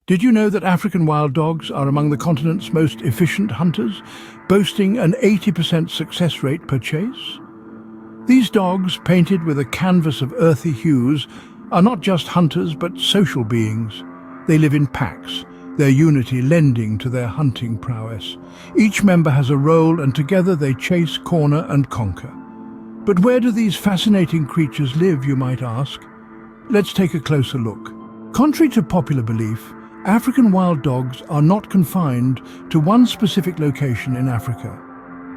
Did you know that African wild dogs are among the continent's most efficient hunters, boasting an 80% success rate per chase? These dogs, painted with a canvas of earthy hues, are not just hunters but social beings. They live in packs, their unity lending to their hunting prowess. Each member has a role and together they chase, corner and conquer. But where do these fascinating creatures live, you might ask? Let's take a closer look. Contrary to popular belief, African wild dogs are not confined to one specific location in Africa.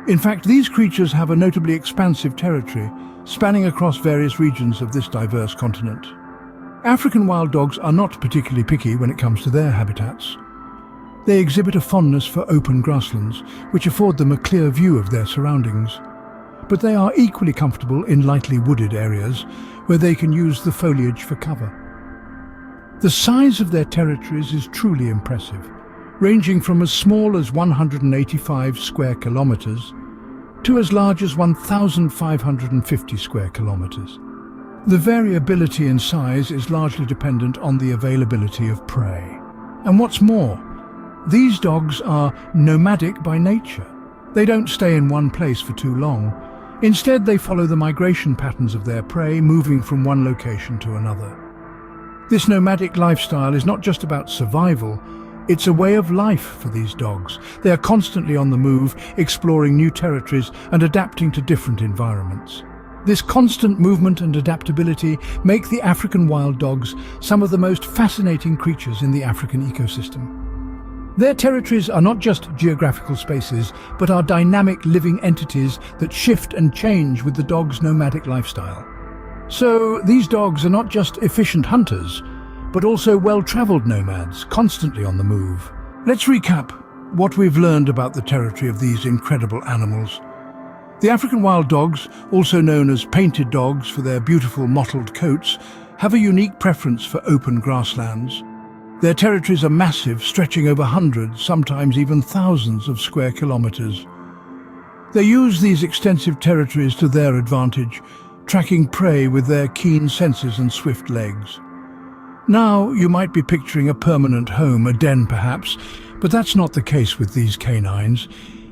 In fact, these creatures have a notably expansive territory, spanning across various regions of this diverse continent. African wild dogs are not particularly picky when it comes to their habitats. They exhibit a fondness for open grasslands, which afford them a clear view of their surroundings. But they are equally comfortable in lightly wooded areas, where they can use the foliage for cover. The size of their territories is truly impressive, ranging from as small as 185 square kilometers to as large as 1,550 square kilometers. The variability in size is largely dependent on the availability of prey. And what's more, these dogs are nomadic by nature. They don't stay in one place for too long. Instead, they follow the migration patterns of their prey, moving from one location to another. This nomadic lifestyle is not just about survival, it's a way of life for these dogs. They are constantly on the move, exploring new territories and adapting to different environments. This constant movement and adaptability make the African wild dogs some of the most fascinating creatures in the African ecosystem. Their territories are not just geographical spaces, but are dynamic living entities that shift and change with the dog's nomadic lifestyle. So these dogs are not just efficient hunters, but also well-traveled nomads, constantly on the move. Let's recap what we've learned about the territory of these incredible animals. The African wild dogs, also known as painted dogs for their beautiful mottled coats, have a unique preference for open grasslands. Their territories are massive, stretching over hundreds, sometimes even thousands of square kilometers. They use these extensive territories to their advantage, tracking prey with their keen senses and swift legs. Now, you might be picturing a permanent home, a den perhaps, but that's not the case with these canines.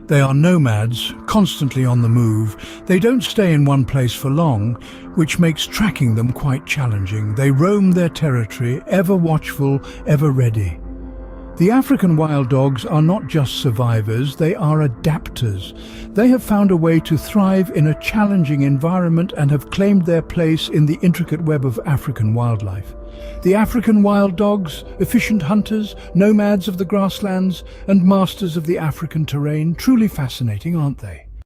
They are nomads, constantly on the move. They don't stay in one place for long, which makes tracking them quite challenging. They roam their territory, ever watchful, ever ready. The African wild dogs are not just survivors, they are adapters. They have found a way to thrive in a challenging environment and have claimed their place in the intricate web of African wildlife. The African wild dogs, efficient hunters, nomads of the grasslands, and masters of the African terrain, truly fascinating, aren't they?